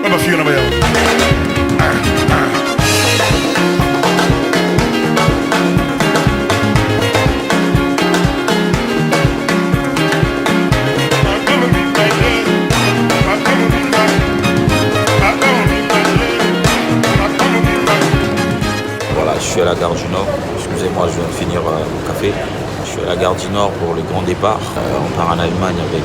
Voilà, je suis à la gare du Nord. Excusez-moi, je viens de finir mon café. Je suis à la gare du Nord pour le grand départ. On part en Allemagne avec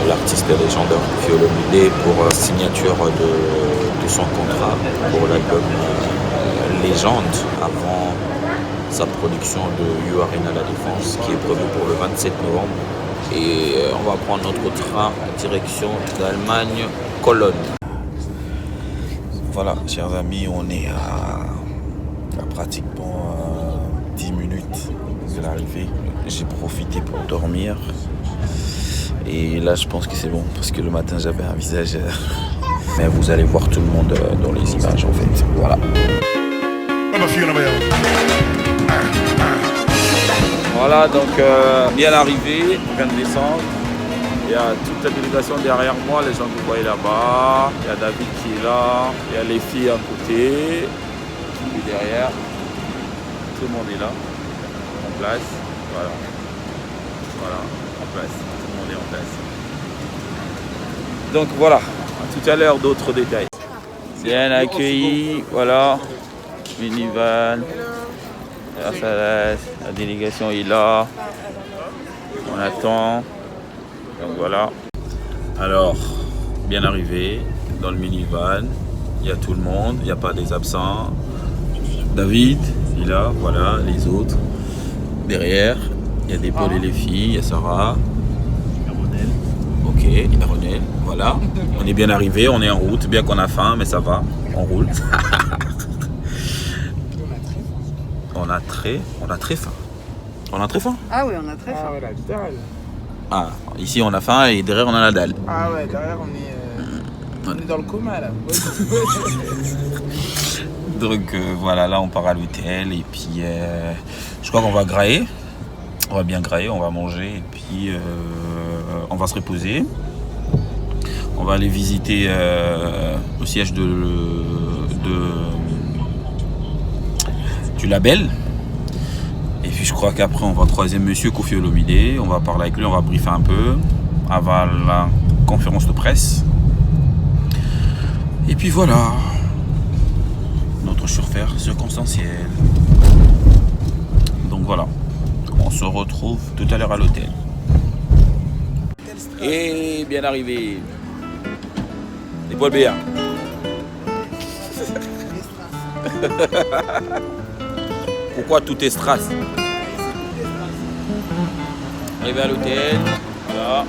l'artiste légendaire Koffi Olomide pour signature de son contrat pour l'album Légende avant sa production de You Arena La Défense qui est prévue pour le 27 novembre. Et on va prendre notre train en direction d'Allemagne, Cologne. Voilà, chers amis, on est à pratiquement 10 minutes de l'arrivée. J'ai profité pour dormir. Et là, je pense que c'est bon parce que le matin, j'avais un visage. Mais vous allez voir tout le monde dans les images en fait. Voilà. Voilà, donc bien arrivé, on vient de descendre. Il y a toute la délégation derrière moi, les gens que vous voyez là-bas. Il y a David qui est là, il y a les filles à côté, qui est derrière. Tout le monde est là, en place. Voilà. Voilà, en place. Tout le monde est en place. Donc voilà, à tout à l'heure d'autres détails. Bien accueilli, voilà. Minivan. La délégation est là. On attend. Donc voilà. Alors, bien arrivé dans le minivan. Il y a tout le monde, il n'y a pas des absents. David, il est là, voilà, les autres. Derrière, il y a des Paul et les filles, il y a Sarah. Ok, il y a Ronel, voilà. On est bien arrivé, on est en route, bien qu'on a faim, mais ça va, on roule. On a très faim. On a très faim. Ah oui, on a très faim. Ah ouais, la dalle. Ah, ici on a faim et derrière on a la dalle. Ah ouais, derrière on est dans le coma là. Donc voilà, là on part à l'hôtel et puis je crois qu'on va grailler. On va bien grailler, on va manger et puis on va se reposer. On va aller visiter le siège du label. Et puis je crois qu'après on va croiser monsieur Koffi Olomide, on va parler avec lui, on va briefer un peu avant la conférence de presse. Et puis voilà, notre surfer circonstanciel. Donc voilà, on se retrouve tout à l'heure à l'hôtel. Et bien arrivé, les Paul Béa. Pourquoi tout est strass? Arrivé à l'hôtel, voilà.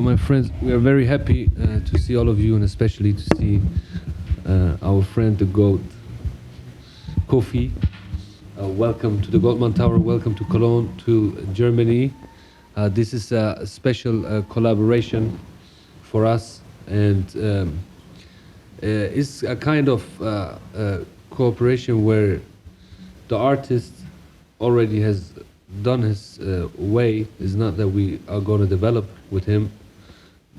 my friends, we are very happy to see all of you, and especially to see our friend, the GOAT, Kofi. Welcome to the Goldman Tower, welcome to Cologne, to Germany. This is a special collaboration for us, and it's a kind of cooperation where the artist already has done his way. It's not that we are going to develop with him,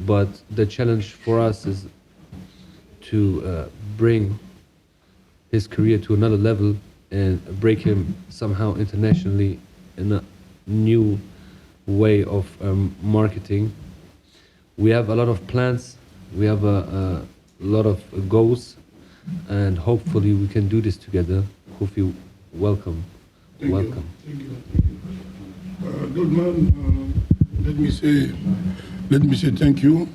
but the challenge for us is to bring his career to another level and break him somehow internationally in a new way of marketing. We have a lot of plans, we have a lot of goals, and hopefully we can do this together. Kofi, welcome. Welcome. Thank you. Goldman, let me say thank you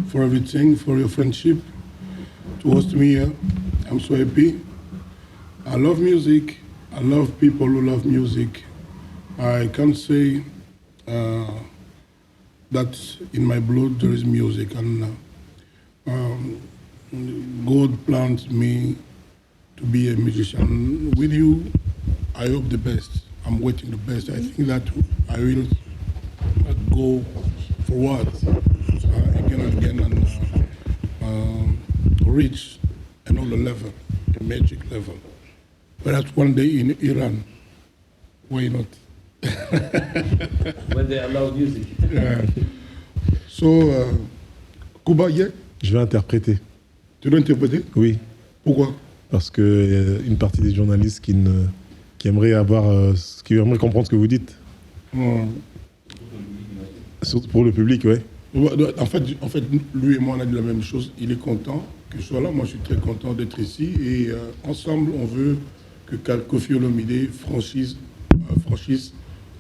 for everything, for your friendship, to host me here. I'm so happy. I love music. I love people who love music. I can't say that in my blood there is music, and God planned me to be a musician. With you, I hope the best. I'm waiting the best. I think that I will go forward again and again and reach another level, a magic level. Perhaps one day in Iran. Why not? When they allow music. Yeah. So, Kuba, yeah? Je vais interpréter. Tu dois interpréter? Oui. Pourquoi? Parce qu'il y a une partie des journalistes qui aimeraient qui aimeraient comprendre ce que vous dites. Surtout pour le public, ouais. En fait, lui et moi, on a dit la même chose. Il est content que je sois là. Moi, je suis très content d'être ici. Et ensemble, on veut que Koffi Olomide franchisse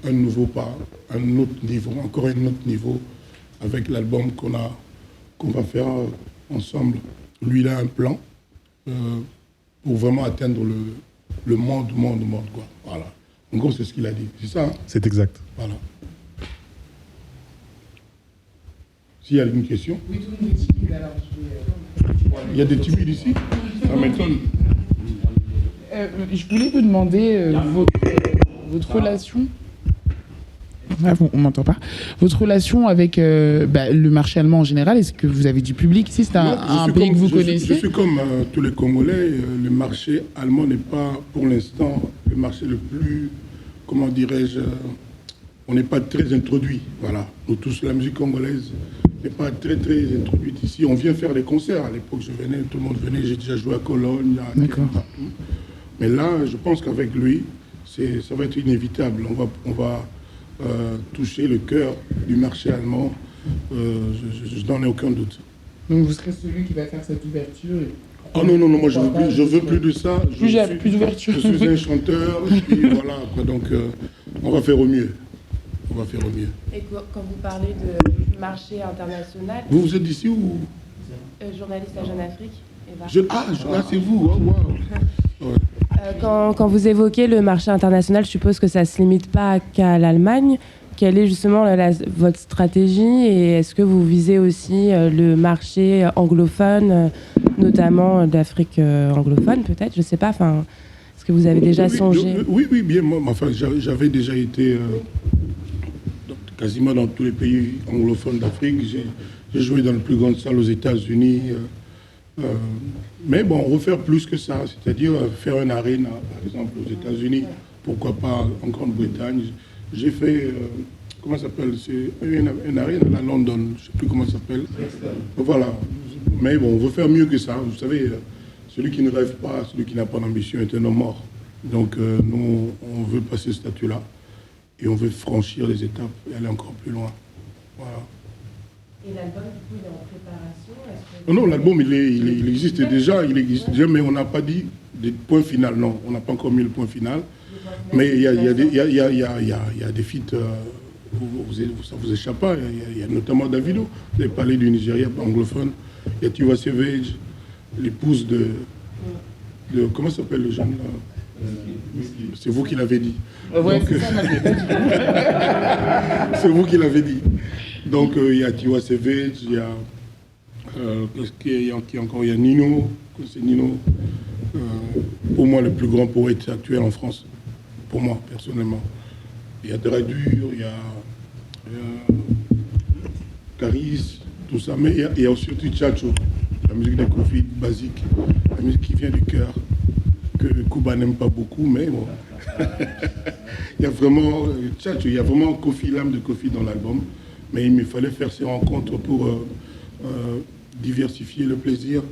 un nouveau pas, un autre niveau, encore un autre niveau, avec l'album qu'on va faire ensemble. Lui, il a un plan pour vraiment atteindre le monde, quoi. Voilà. En gros, c'est ce qu'il a dit. C'est ça, hein? C'est exact. Voilà. S'il y a une question? Oui, tout le monde est timide, alors Il y a des timides ici? Ça m'étonne. je voulais vous demander votre relation. Ah, on m'entend pas. Votre relation avec le marché allemand en général, est-ce que vous avez du public ici? C'est un pays que vous connaissez? Je suis comme tous les Congolais. Le marché allemand n'est pas, pour l'instant, le marché le plus, comment dirais-je, on n'est pas très introduit. Voilà. Nous tous, la musique congolaise n'est pas très introduite ici. On vient faire des concerts. À l'époque, je venais, tout le monde venait. J'ai déjà joué à Cologne, D'accord. partout. Mais là, je pense qu'avec lui, ça va être inévitable. On va toucher le cœur du marché allemand, je n'en ai aucun doute. Donc vous serez celui qui va faire cette ouverture Oh non, moi je veux plus de ça. Plus d'ouverture. Je suis un chanteur, et puis voilà, quoi, donc on va faire au mieux. Et quand vous parlez de marché international... Vous êtes d'ici ou journaliste à Jeune Afrique. C'est vous, oh, wow. Ouais. Quand vous évoquez le marché international, je suppose que ça ne se limite pas qu'à l'Allemagne. Quelle est justement votre stratégie et est-ce que vous visez aussi le marché anglophone, notamment d'Afrique anglophone peut-être? Je ne sais pas, est-ce que vous avez déjà songé? Oui, bien. Moi, j'avais déjà été quasiment dans tous les pays anglophones d'Afrique. J'ai joué dans les plus grandes salles aux États-Unis. Mais bon, refaire plus que ça, c'est-à-dire faire une arène, par exemple, aux États-Unis, pourquoi pas en Grande-Bretagne. J'ai fait, comment ça s'appelle, c'est une arène à London, je ne sais plus comment ça s'appelle. Voilà, mais bon, on veut faire mieux que ça. Vous savez, celui qui ne rêve pas, celui qui n'a pas d'ambition est un homme mort. Donc nous, on veut passer ce statut-là et on veut franchir les étapes et aller encore plus loin. Voilà. Et l'album, du coup, il est en préparation? Non, l'album, il existe déjà, mais on n'a pas dit des points finaux, non. On n'a pas encore mis le point final. Mais il y a des feats, ça vous échappe pas. Il y a notamment Davido. Vous avez parlé du Nigeria anglophone. Il y a Tiwa Savage, l'épouse de comment s'appelle le jeune là? C'est vous qui l'avez dit. Ouais, donc, c'est ça, c'est vous qui l'avez dit. Donc il y a Tiwa Savage, il y a qu'est-ce qu'il y a encore, il y a Nino, c'est Nino, pour moi le plus grand poète actuel en France, pour moi personnellement. Il y a Dradur, il y a Caris, tout ça, mais il y a surtout Tchatcho, la musique des Kofi basique, la musique qui vient du cœur, que Kuba n'aime pas beaucoup, mais bon. Il y a vraiment Tchatcho, il y a vraiment Kofi, l'âme de Kofi dans l'album, mais il me fallait faire ces rencontres pour diversifier le plaisir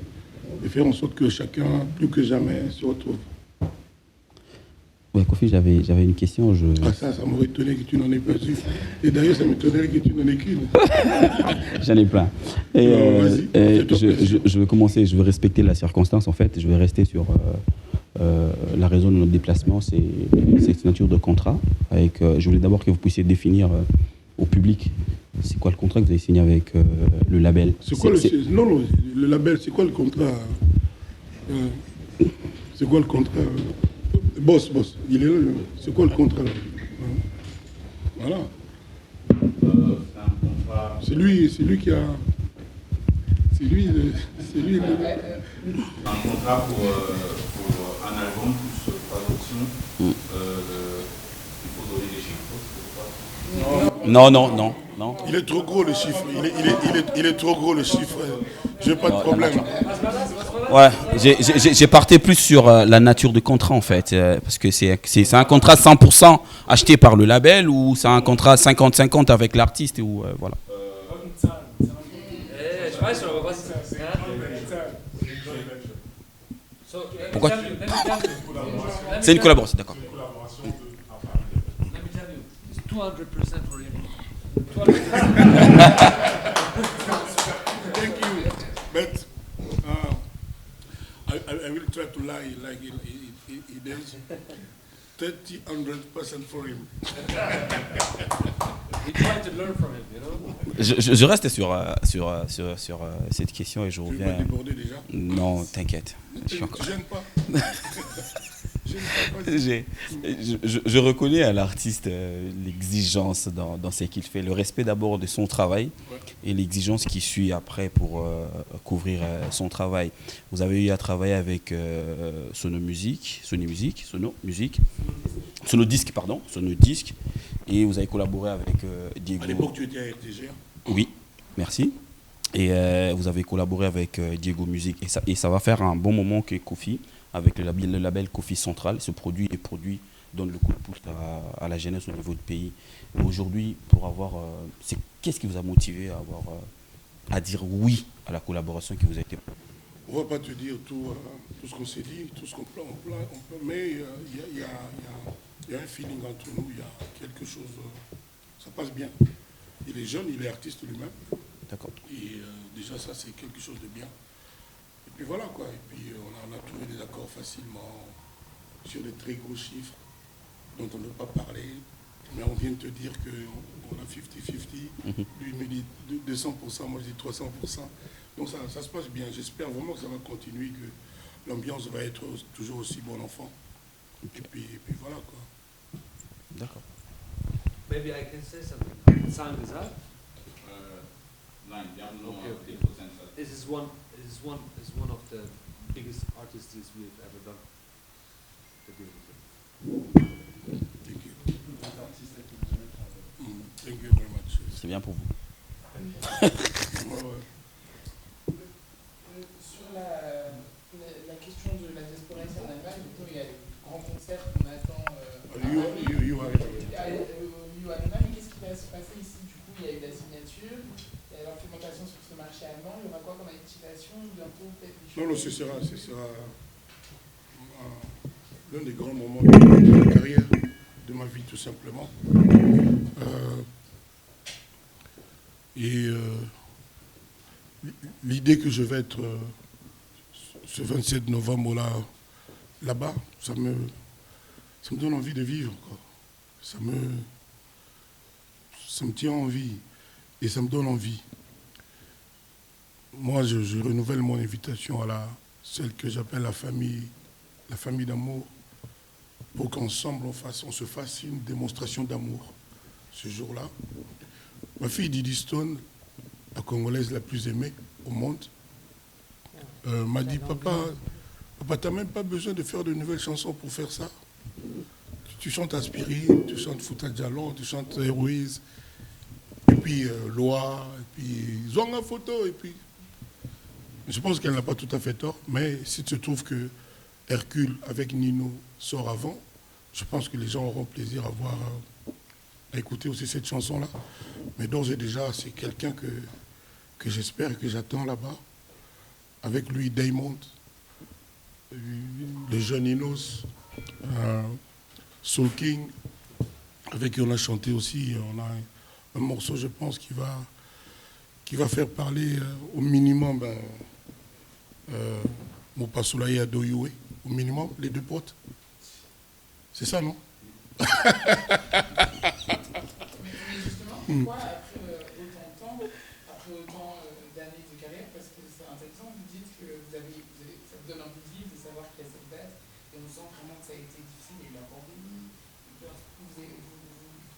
et faire en sorte que chacun, plus que jamais, se retrouve. Ouais, Kofi, j'avais une question. Ah ça m'aurait étonné que tu n'en aies pas eu. Et d'ailleurs, ça m'étonnerait que tu n'en aies qu'une. J'en ai plein. Vas-y, je vais commencer, je vais respecter la circonstance en fait. Je vais rester sur la raison de notre déplacement, c'est cette signature de contrat. Je voulais d'abord que vous puissiez définir au public c'est quoi le contrat que vous avez signé avec le label. Non, le label, c'est quoi le contrat C'est quoi le contrat Boss, il est là. C'est quoi le contrat Voilà. C'est lui qui a. C'est lui. Un contrat pour un album plus production. Il faut donner des chiffres. Non. Il est trop gros le chiffre. Il est trop gros le chiffre. J'ai pas de problème. Ouais, j'ai parté plus sur la nature du contrat en fait, parce que c'est un contrat 100% acheté par le label ou c'est un contrat 50-50 avec l'artiste ou voilà. Pourquoi c'est une collaboration, d'accord. Thank you. But I will try to lie like he does. 100% for him. Je reste sur cette question et je Tu reviens. vas déborder déjà. Non, t'inquiète. Je suis encore. Gêne pas. Je reconnais à l'artiste l'exigence dans ce qu'il fait, le respect d'abord de son travail et l'exigence qui suit après pour couvrir son travail. Vous avez eu à travailler avec Sono Disque, et vous avez collaboré avec Diego. À l'époque, tu étais à RTG. Oui, merci. Et vous avez collaboré avec Diego Music et ça va faire un bon moment que Kofi, avec le label Kofi Central, ce produit donne le coup de pouce à la jeunesse au niveau du pays. Aujourd'hui, pour avoir, qu'est-ce qui vous a motivé à dire oui à la collaboration qui vous a été? On ne va pas te dire tout ce qu'on s'est dit, tout ce qu'on peut, mais il y a un feeling entre nous, il y a quelque chose, ça passe bien. Il est jeune, il est artiste lui-même. D'accord. Et déjà ça c'est quelque chose de bien. Et puis voilà quoi, et puis on a trouvé des accords facilement sur des très gros chiffres dont on ne peut pas parler. Mais on vient de te dire qu'on a 50-50. Lui il me dit 200%, moi je dis 300%. Donc ça se passe bien. J'espère vraiment que ça va continuer, que l'ambiance va être toujours aussi bon enfant. Okay. Et puis voilà quoi. D'accord. Maybe I can say something. Sound is up. Okay. This is one of the biggest artists we've ever done. Thank you. Thank you very much. C'est bien pour vous. Sur la question de la diaspora ici en Allemagne, il y a le grand concert qu'on attend You Allemagne. Qu'est-ce qui va se passer ici? Du coup, il y a eu la signature, il y a l'implémentation sur ce marché allemand. Il y aura quoi comme activation? Bientôt, peut-être des choses? Non, ce sera l'un des grands moments de ma carrière, de ma vie tout simplement. L'idée que je vais être ce 27 novembre là-bas, ça me donne envie de vivre, quoi. Ça me tient en vie et ça me donne envie. Moi, je renouvelle mon invitation à celle que j'appelle la famille d'amour, pour qu'ensemble on se fasse une démonstration d'amour ce jour-là. Ma fille Didi Stone, la Congolaise la plus aimée au monde, m'a dit, papa, t'as même pas besoin de faire de nouvelles chansons pour faire ça. Tu chantes Aspirine, tu chantes Fouta Diallo, tu chantes Héroïse, et puis Loi, et puis Zonga Photo, et puis... Je pense qu'elle n'a pas tout à fait tort, mais s'il se trouve que Hercule avec Nino sort avant, je pense que les gens auront plaisir à écouter aussi cette chanson-là. Mais d'ores et déjà, c'est quelqu'un que j'espère et que j'attends là-bas. Avec lui, Diamond, le jeune Inos, Soul King, avec qui on a chanté aussi. On a un morceau, je pense, qui va faire parler au minimum Mopassoula et Adoyoué, au minimum, les deux potes. C'est ça, non? Mais justement, pourquoi après autant de temps, après autant d'années de carrière, parce que c'est intéressant, vous dites que ça vous donne envie de vivre, de savoir qu'il y a cette date, et on sent vraiment que ça a été difficile, il y a eu la pandémie, vous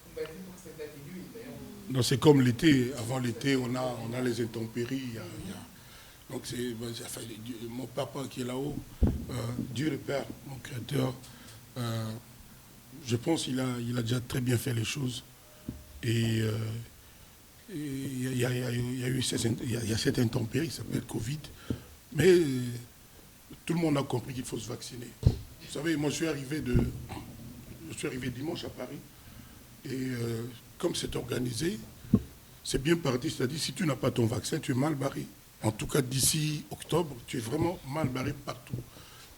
combattez pour que cette date ait lieu, et d'ailleurs... Non, c'est comme l'été. Avant l'été, on a les intempéries. Donc mon papa qui est là-haut, Dieu le Père, mon créateur, je pense qu'il a déjà très bien fait les choses. Et il y a cette intempérie qui s'appelle Covid. Mais tout le monde a compris qu'il faut se vacciner. Vous savez, moi je suis arrivé dimanche à Paris. Et comme c'est organisé, c'est bien parti. C'est-à-dire, si tu n'as pas ton vaccin, tu es mal barré. En tout cas, d'ici octobre, tu es vraiment mal barré partout.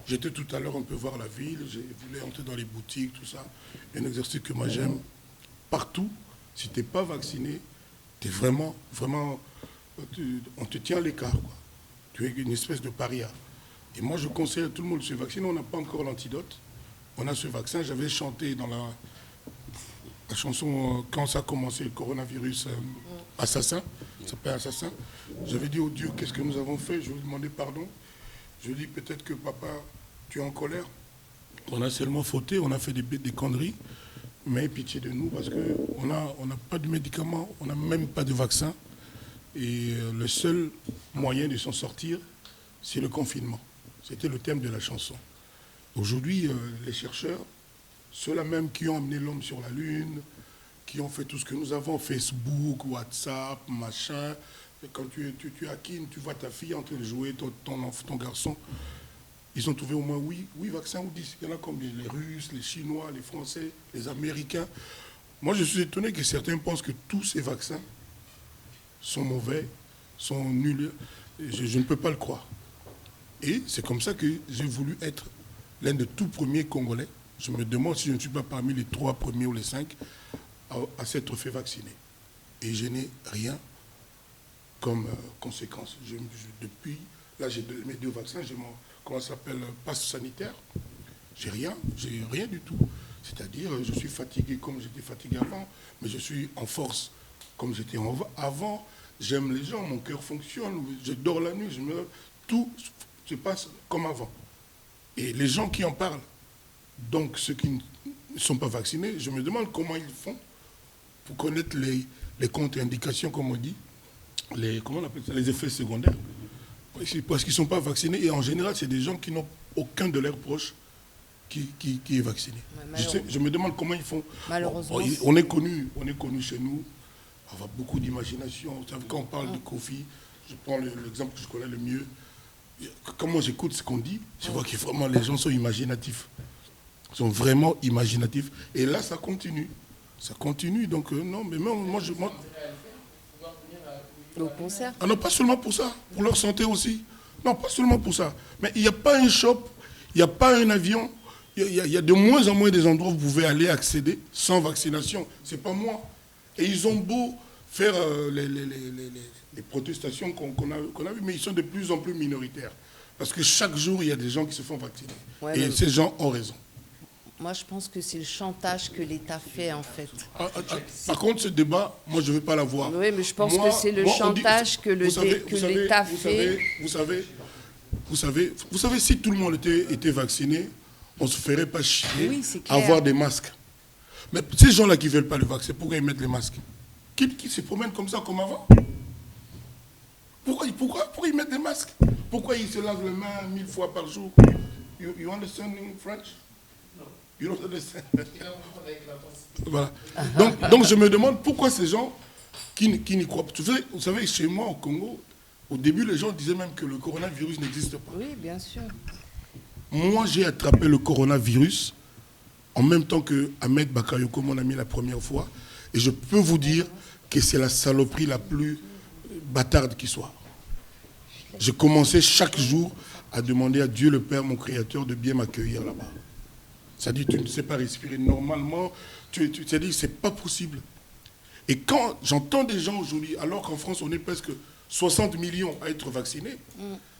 J'étais tout à l'heure, on peut voir la ville, je voulais entrer dans les boutiques, tout ça. Un exercice que moi j'aime. Partout, si tu n'es pas vacciné, tu es vraiment, on te tient à l'écart, quoi. Tu es une espèce de paria. Et moi, je conseille à tout le monde de se vacciner. On n'a pas encore l'antidote. On a ce vaccin. J'avais chanté dans la chanson, quand ça a commencé, le coronavirus assassin, ça s'appelle Assassin. J'avais dit au Dieu, qu'est-ce que nous avons fait? Je lui ai demandé pardon. Je lui ai dit, peut-être que papa, tu es en colère. On a seulement fauté, on a fait des conneries, mais pitié de nous, parce qu'on n'a pas de médicaments, on n'a même pas de vaccin. Et le seul moyen de s'en sortir, c'est le confinement. C'était le thème de la chanson. Aujourd'hui, les chercheurs, ceux-là même qui ont amené l'homme sur la Lune, qui ont fait tout ce que nous avons, Facebook, WhatsApp, machin. Quand tu hackines, tu vois ta fille en train de jouer, ton garçon. Ils ont trouvé au moins 8 vaccins ou 10. Il y en a comme les Russes, les Chinois, les Français, les Américains. Moi, je suis étonné que certains pensent que tous ces vaccins sont mauvais, sont nuls. Je ne peux pas le croire. Et c'est comme ça que j'ai voulu être l'un des tout premiers Congolais. Je me demande si je ne suis pas parmi les 3 premiers ou les 5 à s'être fait vacciner. Et je n'ai rien comme conséquence. Depuis, là, j'ai mes 2 vaccins, j'ai mon, comment ça s'appelle, passe sanitaire. J'ai rien du tout. C'est-à-dire, je suis fatigué comme j'étais fatigué avant, mais je suis en force comme j'étais avant. J'aime les gens, mon cœur fonctionne, je dors la nuit, tout se passe comme avant. Et les gens qui en parlent, donc ceux qui ne sont pas vaccinés, je me demande comment ils font pour connaître les contre-indications, comme on dit, comment on appelle ça, les effets secondaires. Parce qu'ils ne sont pas vaccinés. Et en général, c'est des gens qui n'ont aucun de leurs proches qui est vacciné. Je me demande comment ils font. Malheureusement. On est connu chez nous. On a beaucoup d'imagination. Quand on parle de Kofi, je prends l'exemple que je connais le mieux. Comment j'écoute ce qu'on dit, je vois que vraiment les gens sont imaginatifs. Ils sont vraiment imaginatifs. Et là, ça continue. Ça continue. Donc, non, mais moi, Au concert. Ah non, pas seulement pour ça, pour leur santé aussi. Non, pas seulement pour ça. Mais il n'y a pas un shop, il n'y a pas un avion. Il y a de moins en moins des endroits où vous pouvez aller accéder sans vaccination. Ce n'est pas moi. Et ils ont beau faire les protestations qu'on a vues, mais ils sont de plus en plus minoritaires. Parce que chaque jour, il y a des gens qui se font vacciner. Ouais, et ces gens ont raison. Moi, je pense que c'est le chantage que l'État fait, en fait. Par contre, ce débat, moi, je ne veux pas l'avoir. Oui, mais je pense que c'est le chantage que l'État fait. Vous savez, si tout le monde était vacciné, on ne se ferait pas chier à avoir des masques. Mais ces gens-là qui ne veulent pas le vaccin, pourquoi ils mettent les masques? qui se promènent comme ça, comme avant. Pourquoi ils mettent des masques? Pourquoi ils se lavent les mains 1000 fois par jour? You understand in French? You don't understand? Voilà. Donc je me demande pourquoi ces gens qui n'y croient pas. Vous savez, chez moi au Congo, au début, les gens disaient même que le coronavirus n'existe pas. Oui, bien sûr. Moi, j'ai attrapé le coronavirus en même temps que Ahmed Bakayoko, mon ami, la première fois. Et je peux vous dire que c'est la saloperie la plus bâtarde qui soit. J'ai commencé chaque jour à demander à Dieu le Père, mon Créateur, de bien m'accueillir là-bas. C'est-à-dire, tu ne sais pas respirer normalement. Tu t'es dit, c'est pas possible. Et quand j'entends des gens aujourd'hui, alors qu'en France, on est presque 60 millions à être vaccinés,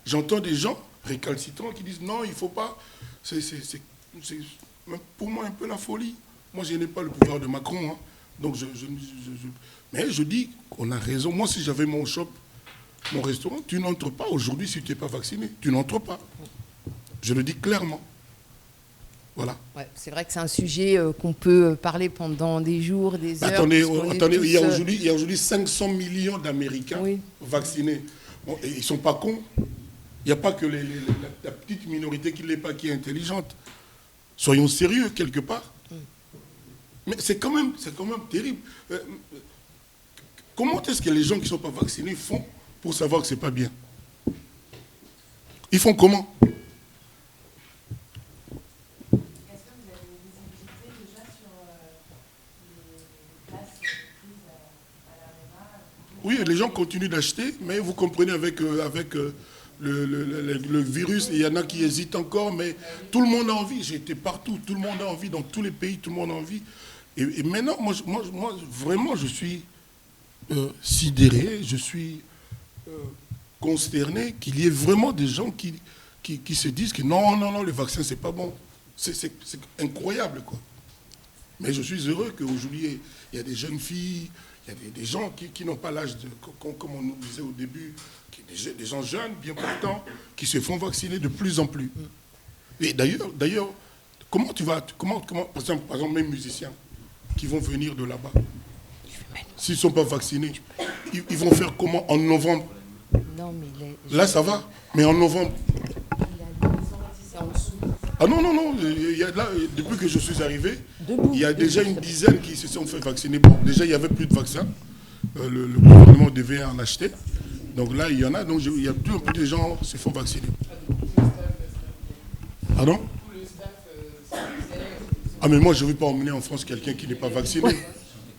j'entends des gens récalcitrants qui disent non, il ne faut pas. C'est pour moi un peu la folie. Moi, je n'ai pas le pouvoir de Macron. Hein. Donc, mais je dis qu'on a raison. Moi, si j'avais mon shop, mon restaurant, tu n'entres pas aujourd'hui si tu n'es pas vacciné. Tu n'entres pas. Je le dis clairement. Voilà. Ouais, c'est vrai que c'est un sujet qu'on peut parler pendant des jours, des heures. Attendez, il y a aujourd'hui 500 millions d'Américains vaccinés. Bon, et ils ne sont pas cons. Il n'y a pas que la petite minorité qui ne l'est pas, qui est intelligente. Soyons sérieux quelque part. Mais c'est quand même terrible. Comment est-ce que les gens qui ne sont pas vaccinés font pour savoir que ce n'est pas bien? Ils font comment? Oui, les gens continuent d'acheter, mais vous comprenez avec le virus, il y en a qui hésitent encore, mais tout le monde a envie. J'ai été partout, tout le monde a envie, dans tous les pays, tout le monde a envie. Et maintenant, moi vraiment, je suis sidéré, je suis consterné qu'il y ait vraiment des gens qui se disent que non, le vaccin, c'est pas bon. C'est incroyable, quoi. Mais je suis heureux qu'aujourd'hui, il y a des jeunes filles, il y a des gens qui n'ont pas l'âge, comme on nous disait au début, des gens jeunes, bien portants, qui se font vacciner de plus en plus. Et d'ailleurs, comment tu vas, par exemple, mes musiciens qui vont venir de là-bas, s'ils ne sont pas vaccinés, ils vont faire comment en novembre? Non, mais là, ça va, mais en novembre. Ah non, là, depuis que je suis arrivé, il y a déjà une dizaine qui se sont fait vacciner. Bon, déjà, il n'y avait plus de vaccins. Le gouvernement devait en acheter. Donc là, il y en a. Donc il y a plus en plus de gens qui se font vacciner. Pardon? Ah, mais moi, je ne veux pas emmener en France quelqu'un qui n'est pas vacciné.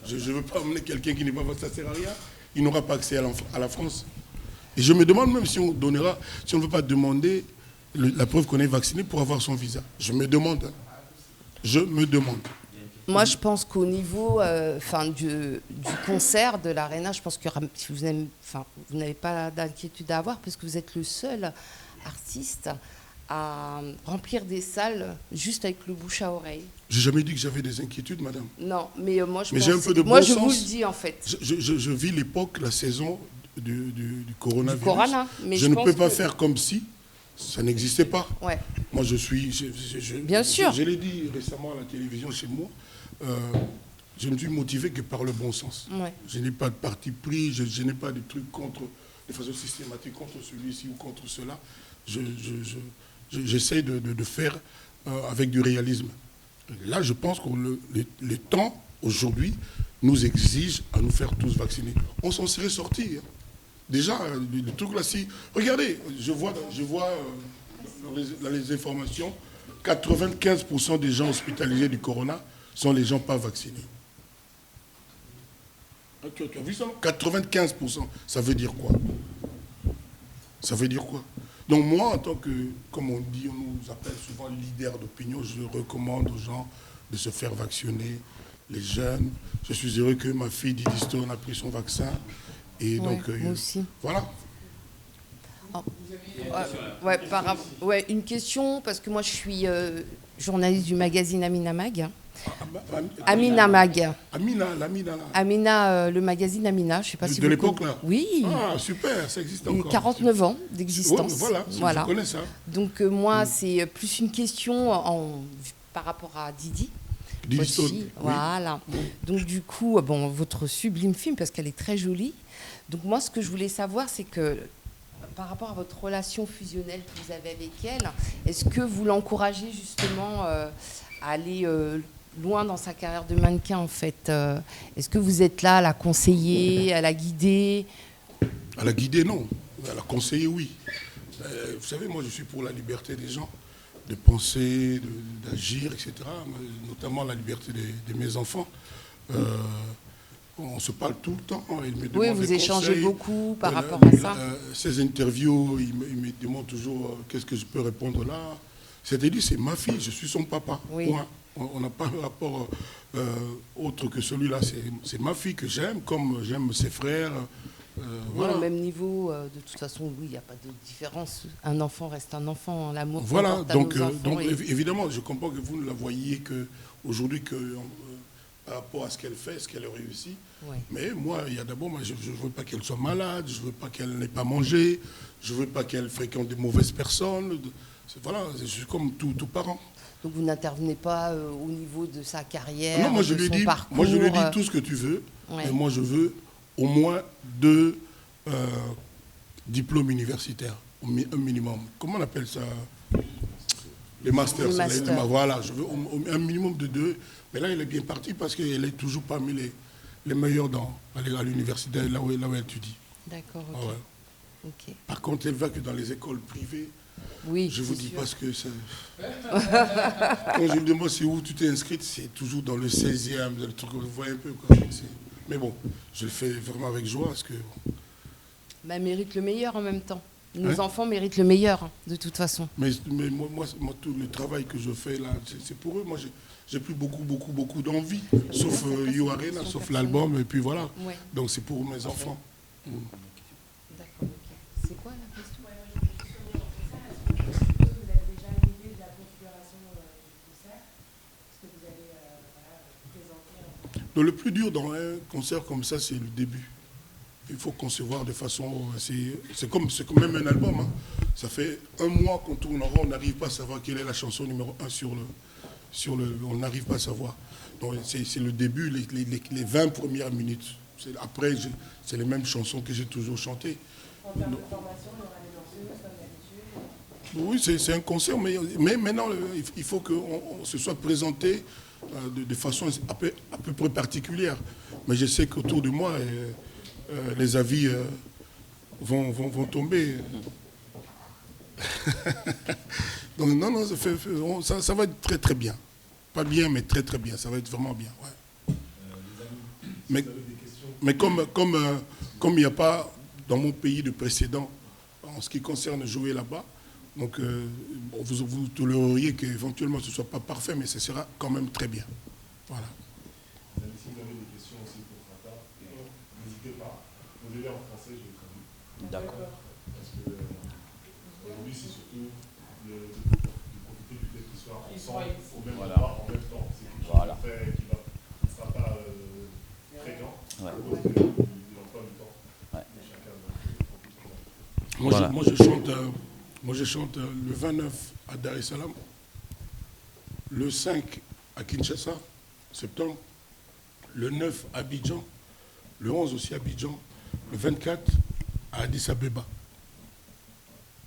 Je ne veux pas emmener quelqu'un qui n'est pas vacciné. Ça ne sert à rien. Il n'aura pas accès à la France. Et je me demande même si on ne veut pas demander la preuve qu'on est vacciné pour avoir son visa. Je me demande. Hein. Je me demande. Moi, je pense qu'au niveau du concert de l'Arena, je pense que vous n'avez pas d'inquiétude à avoir parce que vous êtes le seul artiste à remplir des salles juste avec le bouche à oreille. J'ai jamais dit que j'avais des inquiétudes, madame. Non, mais moi, je vous le dis, en fait. Je vis l'époque, la saison du coronavirus. Mais je ne peux pas faire comme si ça n'existait pas. Ouais. Moi, bien sûr. Je l'ai dit récemment à la télévision chez moi. Je ne suis motivé que par le bon sens. Ouais. Je n'ai pas de parti pris, je n'ai pas de trucs de façon systématique contre celui-ci ou contre cela. J'essaie de faire avec du réalisme. Là, je pense que le temps, aujourd'hui, nous exige à nous faire tous vacciner. On s'en serait sortis. Hein. Déjà, le truc là, si... Regardez, je vois dans les informations, 95% des gens hospitalisés du corona sont les gens pas vaccinés. Tu as vu ça? 95%. Ça veut dire quoi? Ça veut dire quoi? Donc moi, en tant que, comme on dit, on nous appelle souvent leader d'opinion, je recommande aux gens de se faire vacciner, les jeunes. Je suis heureux que ma fille Didi Stone a pris son vaccin. Et donc, moi aussi. Voilà. Une question, parce que moi je suis journaliste du magazine Amina Mag. Amina Mag. Amina, le magazine Amina, je ne sais pas si vous de l'époque là. Oui. Ah, super, ça existe encore. 49 ans d'existence. Ouais, voilà, je connais ça. Donc moi, c'est plus une question par rapport à Didi. Didi votre Stone, fille. oui. Voilà. Donc du coup, bon, votre sublime film, parce qu'elle est très jolie. Donc moi, ce que je voulais savoir, c'est que par rapport à votre relation fusionnelle que vous avez avec elle, est-ce que vous l'encouragez justement à aller loin dans sa carrière de mannequin, en fait? Est-ce que vous êtes là à la conseiller, à la guider? À la guider, non. À la conseiller, oui. Vous savez, moi, je suis pour la liberté des gens, de penser, d'agir, etc. Notamment la liberté de mes enfants. On se parle tout le temps. Il me Oui, demande vous des échangez conseils. beaucoup par rapport à ça. Ces interviews, il me demande toujours qu'est-ce que je peux répondre là. C'est-à-dire, c'est ma fille, je suis son papa. Oui. Point. On n'a pas un rapport autre que celui-là. C'est ma fille que j'aime, comme j'aime ses frères. Voilà. Au même niveau, de toute façon, oui, il n'y a pas de différence. Un enfant reste un enfant, l'amour. Voilà, qu'on porte à donc, nos enfants évidemment, je comprends que vous ne la voyez qu'aujourd'hui, par rapport à ce qu'elle fait, ce qu'elle a réussi. Oui. Mais moi, il y a d'abord, je ne veux pas qu'elle soit malade, je ne veux pas qu'elle n'ait pas mangé, je ne veux pas qu'elle fréquente de mauvaises personnes. Voilà, je suis comme tout parent. Donc vous n'intervenez pas au niveau de sa carrière, Non, moi je de lui son dis, parcours. moi je lui dis tout ce que tu veux, Ouais. mais moi je veux au moins 2 diplômes universitaires, un minimum. Comment on appelle ça? Les masters. Les masters. Voilà, je veux un minimum de 2. Mais là, elle est bien partie parce qu'elle est toujours parmi les meilleurs à l'université, là où elle étudie. D'accord, ok. Ah ouais. Ok. Par contre, elle va que dans les écoles privées. Oui, Je vous c'est dis sûr. parce que ça... Quand je me demande c'est où tu t'es inscrite, c'est toujours dans le 16e, le truc, vous voyez un peu. Quoi. Mais bon, je le fais vraiment avec joie parce que... Bah, mérite le meilleur en même temps. Nos Hein? enfants méritent le meilleur, de toute façon. Mais moi, tout le travail que je fais là, c'est pour eux. Moi, j'ai plus beaucoup d'envie, sauf You Arena, sauf l'album, et puis voilà. Ouais. Donc c'est pour mes enfants. D'accord, ok. C'est quoi la question? Donc, le plus dur dans un concert comme ça, c'est le début. Il faut concevoir de façon... C'est comme même un album. Hein. Ça fait 1 mois qu'on tourne en rond, on n'arrive pas à savoir quelle est la chanson numéro 1 on n'arrive pas à savoir. Donc c'est le début, les 20 premières minutes. Après, c'est les mêmes chansons que j'ai toujours chantées. En termes de formation, il y aura des danseuses, comme d'habitude. Oui, c'est un concert, mais maintenant, il faut qu'on se soit présenté de façon à peu près particulière. Mais je sais qu'autour de moi, les avis vont tomber. Donc non, ça va être très très bien. Pas bien, mais très très bien. Ça va être vraiment bien. Ouais. Mais comme il n'y a pas dans mon pays de précédent en ce qui concerne jouer là-bas, donc vous toléreriez qu'éventuellement ce ne soit pas parfait, mais ce sera quand même très bien. Voilà. Si vous avez des questions aussi pour Fata, n'hésitez pas. Vous allez en français, je vais traduire. D'accord. Parce que aujourd'hui, c'est surtout de profiter du fait qu'ils soient ensemble au même endroit, en même temps. C'est quelque chose qui ne sera pas fréquent. Ouais. De l'emploi du temps. Ouais. De chacun. Moi, je chante le 29 à Dar es Salaam, le 5 à Kinshasa, septembre, le 9 à Abidjan, le 11 aussi à Abidjan, le 24 à Addis Abeba.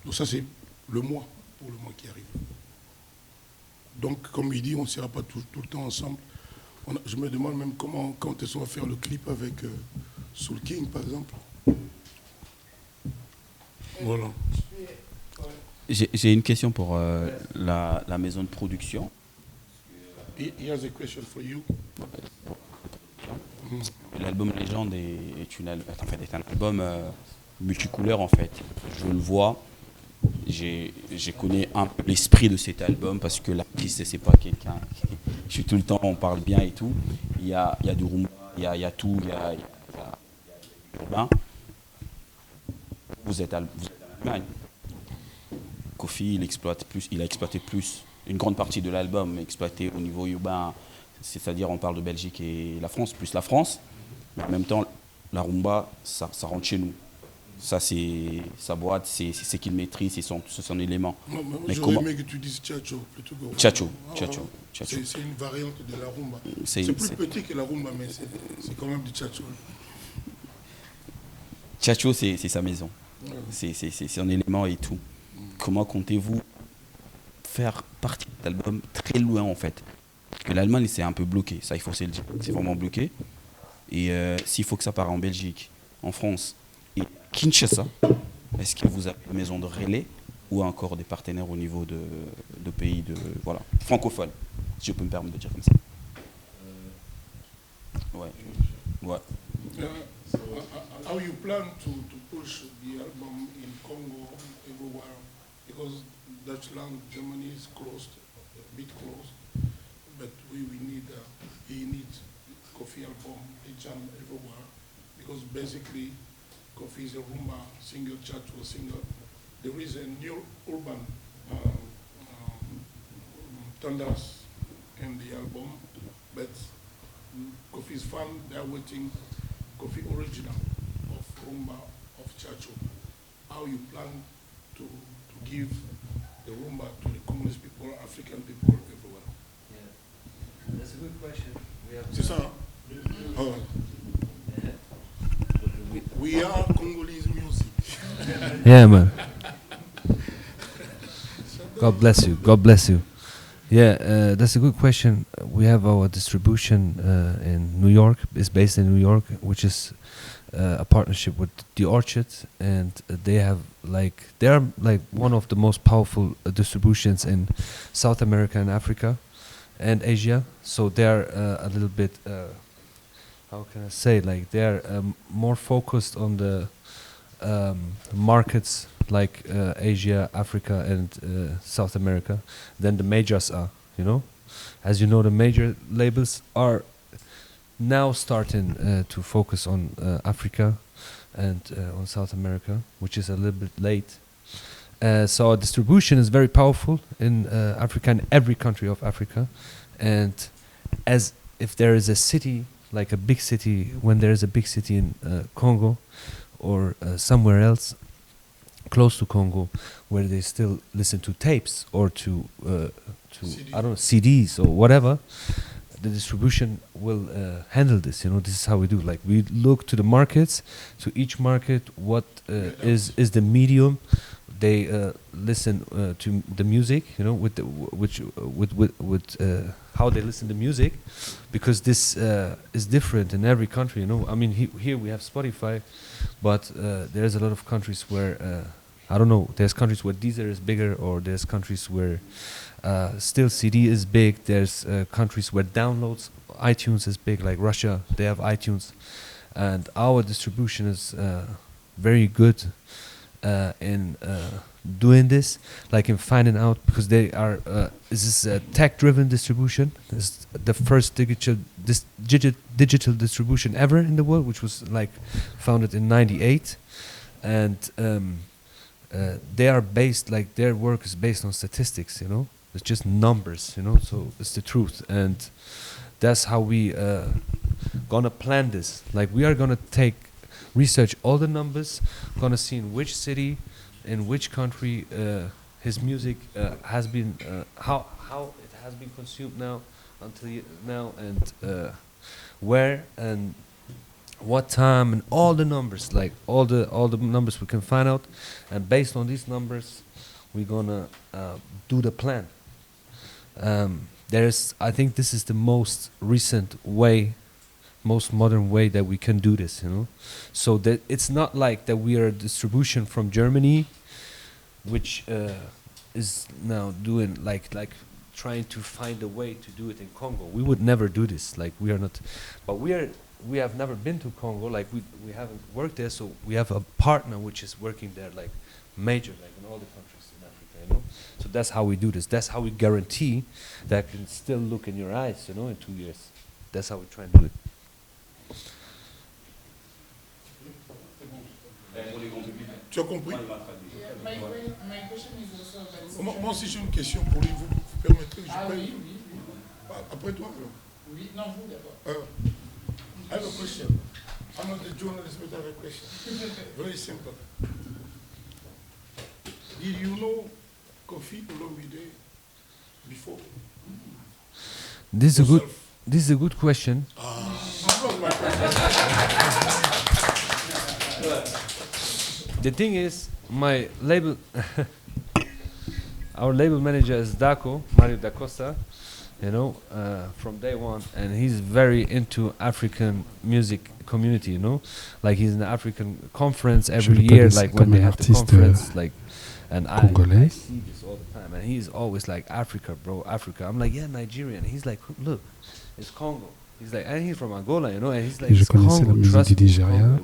Donc ça, c'est le mois, pour le mois qui arrive. Donc, comme il dit, on ne sera pas tout le temps ensemble. Je me demande même quand est-ce qu'on va faire le clip avec Soul King, par exemple. Voilà. J'ai une question pour la maison de production. Here's a question for you. L'album Légende est un album multicouleur en fait. Je le vois, j'ai connu un peu l'esprit de cet album parce que l'artiste c'est pas quelqu'un. Je suis tout le temps, on parle bien et tout. Il y a du rumba, il y a tout, il y a urbain. Vous êtes à l'Allemagne. Kofi, il a exploité plus une grande partie de l'album, exploité au niveau urbain, c'est-à-dire on parle de Belgique et la France, plus la France, mais en même temps, la rumba, ça rentre chez nous. Ça, c'est sa boîte, c'est ce qu'il maîtrise, c'est son élément. Mais j'aurais aimé que tu dises Chacho plutôt que... Chacho. C'est une variante de la rumba. C'est plus petit que la rumba, mais c'est quand même du Chacho. Chacho, c'est sa maison. C'est son élément et tout. Comment comptez-vous faire partie de cet album très loin, en fait? Parce que l'Allemagne, c'est un peu bloqué. Ça, il faut se le dire. C'est vraiment bloqué. Et s'il faut que ça parte en Belgique, en France et Kinshasa, est-ce que vous avez une maison de relais ou encore des partenaires au niveau de pays voilà, francophones, si je peux me permettre de dire comme ça? Ouais. How you plan to push the album in Congo, everywhere? Because Dutchland, Germany is closed, a bit closed, but we need, he needs Kofi album, he jam everywhere, because basically Kofi is a rumba singer, Chacho singer. There is a new urban tenders in the album, but Kofi's fan, they are waiting Kofi original of rumba of Chacho. How you plan to give the rumba to the Congolese people, African people everywhere? Yeah, that's a good question. C'est ça. We are Congolese music. Yeah, man. God bless you. God bless you. Yeah, that's a good question. We have our distribution in New York. It's based in New York, which is a partnership with The Orchard, and they are like one of the most powerful distributions in South America and Africa and Asia. So they're a little bit, how can I say, like they're more focused on the markets like Asia, Africa, and South America than the majors are, you know? As you know, the major labels are now starting to focus on Africa and on South America, which is a little bit late. So our distribution is very powerful in Africa, in every country of Africa. And as if there is a city, like a big city, when there is a big city in Congo or somewhere else close to Congo, where they still listen to tapes or to I don't know, CDs or whatever, the distribution will handle this. You know, this is how we do. Like we look to the markets, to each market, what is the medium. They listen to the music. You know, with how they listen to music, because this is different in every country. You know, I mean, here we have Spotify, but there's a lot of countries where I don't know. There's countries where Deezer is bigger, or there's countries where still CD is big. There's countries where downloads, iTunes is big, like Russia. They have iTunes, and our distribution is very good in doing this, like in finding out, because they are. This is a tech-driven distribution. It's the first digital distribution ever in the world, which was like founded in '98, and they are based, like their work is based on statistics, you know. It's just numbers, you know, so it's the truth. And that's how we gonna plan this. Like we are gonna research all the numbers, gonna see in which city, in which country his music has been, how it has been consumed now, now, and where and what time, and all the numbers, like all the numbers we can find out, and based on these numbers, we're gonna do the plan. I think this is the most recent way, most modern way that we can do this, you know. So that it's not like that we are a distribution from Germany, which is now doing like trying to find a way to do it in Congo. We would never do this. Like we are not, but we have never been to Congo. Like we haven't worked there, so we have a partner which is working there, like major, like in all the countries in Africa, you know. So that's how we do this. That's how we guarantee that I can still look in your eyes, you know, in 2 years. That's how we try and do it. Tu as compris? Moi aussi j'ai une question pour lui, vous permettrez que je paye? Après toi alors? Oui, non, vous d'abord. I have a question. I'm not a journalist, but I have a question. Very simple. Did you know Kofi Olomide before? This is a good question. The thing is, my label, our label manager is Daco, Mario da Costa, you know, from day one, and he's very into African music community, you know, like he's in the African conference every year, like when they have the conference, like, and I see this all the time, and he's always like, Africa, bro, Africa. I'm like, yeah, Nigeria, and he's like, look, it's Congo. He's like, and he's from Angola, you know, and he's like, je connaissais la musique du Nigeria,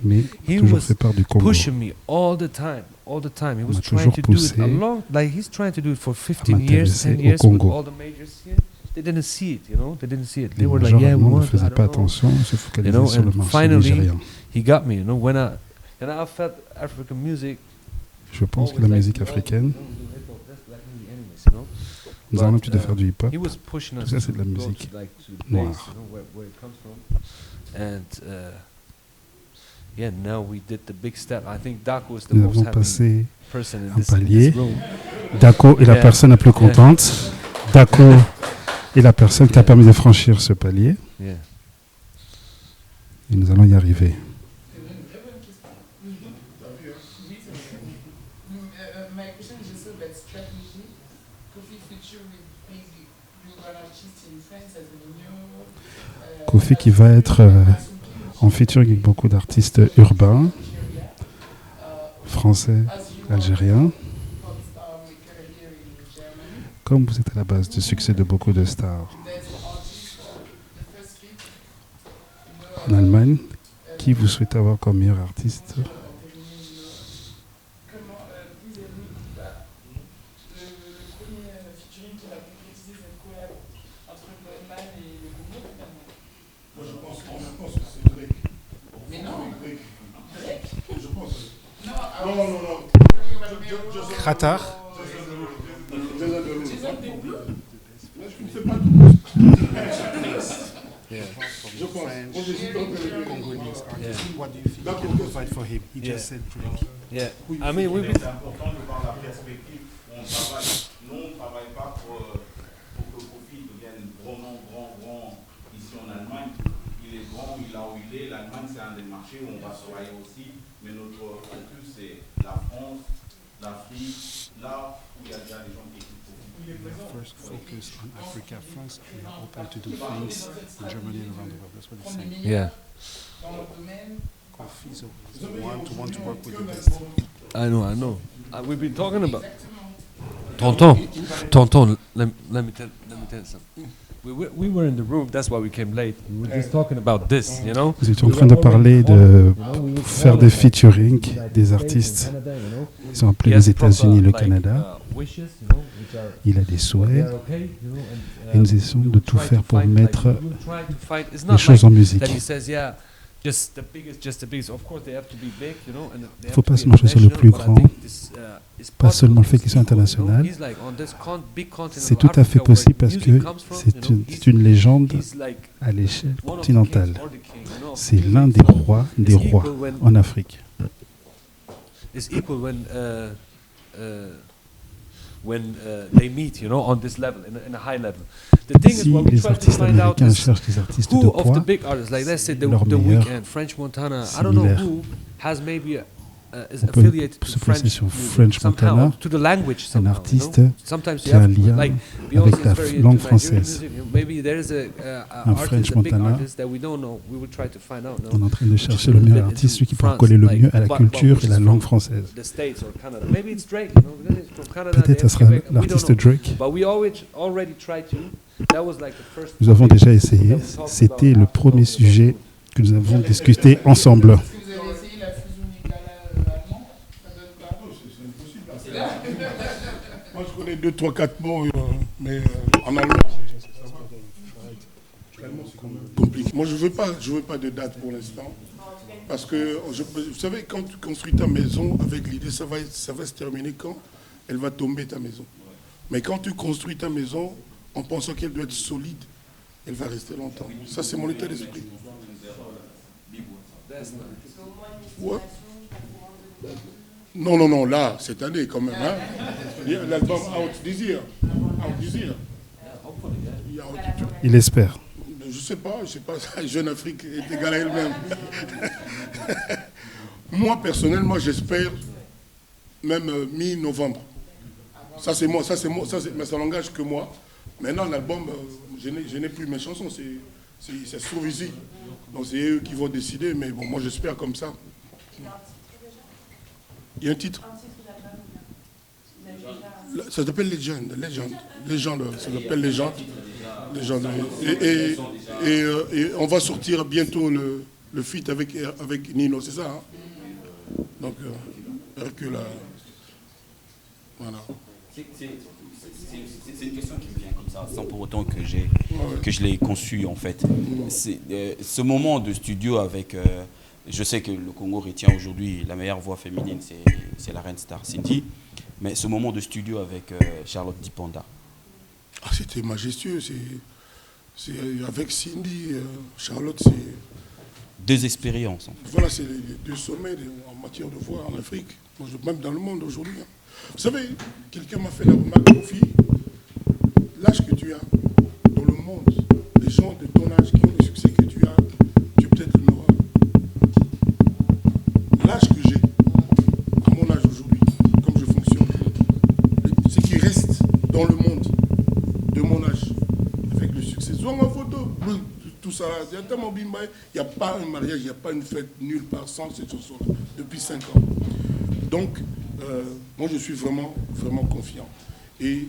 mais he toujours was fait part du Congo. pushing me all the time. He was trying to do it along, like he's trying to do it for 15 years, 10 years with all the majors here. They didn't see it, you know, they didn't see it. They were like, yeah, we want to, I don't know. You know, and finally, he got me, you know, when I felt African music. Je pense que la musique africaine, nous avons l'habitude de faire du hip-hop. Tout ça, c'est de la musique noire. Yeah, now we did the big step. I think Daco was the Nous most avons happy passé person in un this palier. room. Daco est la personne la plus contente. Daco est la personne qui a permis de franchir ce palier. Yeah. Et nous allons y arriver. My question is just about strategy. Kofi feature with big global artists in France as a new. Kofi qui va être en featuring avec beaucoup d'artistes urbains, français, algériens. Comme vous êtes à la base du succès de beaucoup de stars en Allemagne, qui vous souhaitez avoir comme meilleur artiste? Qatar. Congolese artist. What do you think you can provide for him? He just said Drake. Yeah, I mean, we've been. C'est important de voir la perspective où on travaille. Nous, on ne travaille pas pour que Kofi devienne grand ici en Allemagne. Il est grand, il est là où il est. L'Allemagne, c'est un des marchés où on va travailler aussi. Mais notre focus, c'est la France, l'Afrique, là où il y a déjà des gens qui écoutent Kofi. First focus on Africa, France, and we are open to do things in Germany and around the world. That's what he's saying. Yeah. Kofi is the one to want to work with the best. I know. We've been talking about. Tonton, let me tell you something. We were in the room, that's why we came late. We were just talking about this, you know. Nous étions en train de parler de faire des featuring des artistes qui sont appelés les États-Unis et le Canada. Il a des souhaits et nous essayons de tout faire pour mettre les choses en musique. Il ne faut pas seulement choisir le plus grand, pas seulement le fait qu'il soit international. C'est tout à fait possible parce que c'est une légende à l'échelle continentale. C'est l'un des rois en Afrique. Si les artistes américains cherchent des artistes de poids, leur meilleur similaire, on peut se placer sur French Montana, un artiste qui a un lien avec la langue française. Un French Montana, on est en train de chercher le meilleur artiste, celui qui peut coller le mieux à la culture et la langue française. Peut-être ce sera l'artiste Drake. Nous avons déjà essayé, c'était le premier sujet que nous avons discuté ensemble. Moi, je connais 2, 3, 4 mots, mais en allemand, c'est quand même compliqué. Moi, je veux pas de date pour l'instant. Parce que, vous savez, quand tu construis ta maison avec l'idée, ça va se terminer quand elle va tomber, ta maison. Mais quand tu construis ta maison en pensant qu'elle doit être solide, elle va rester longtemps. Ça, c'est mon état d'esprit. Ouais. Non, là, cette année quand même. Hein. L'album Out This Year. Il espère. Je sais pas, Jeune Afrique est égale à elle-même. Moi, personnellement, j'espère même mi-novembre. Ça, c'est moi, mais ça n'engage que moi. Maintenant, l'album, je n'ai plus mes chansons, c'est sur ici. Donc, c'est eux qui vont décider, mais bon, moi, j'espère comme ça. Il y a un titre. Ça s'appelle Legend, ça s'appelle Legend. Et on va sortir bientôt le feat avec Nino, c'est ça, hein? Donc, Hercule, voilà. C'est une question qui me vient comme ça, sans pour autant que je l'ai conçue, en fait. Ce moment de studio avec... je sais que le Congo retient aujourd'hui la meilleure voix féminine, c'est la reine star Cindy. Mais ce moment de studio avec Charlotte Dipanda. Ah, c'était majestueux. C'est avec Cindy, Charlotte, c'est... Deux expériences. En fait. Voilà, c'est les deux sommets en matière de voix en Afrique, même dans le monde aujourd'hui. Hein. Vous savez, quelqu'un m'a fait la remarque, Kofi, l'âge que tu as dans le monde, les gens de ton âge qui ont le succès que tu as, tu peut-être le n'auras. L'âge que j'ai, à mon âge aujourd'hui, comme je fonctionne, ce qui reste dans le monde de mon âge, avec le succès, soit ma photo, tout ça, il n'y a pas un mariage, il n'y a pas une fête nulle part sans cette chanson depuis 5 ans. Donc, moi je suis vraiment, vraiment confiant. Et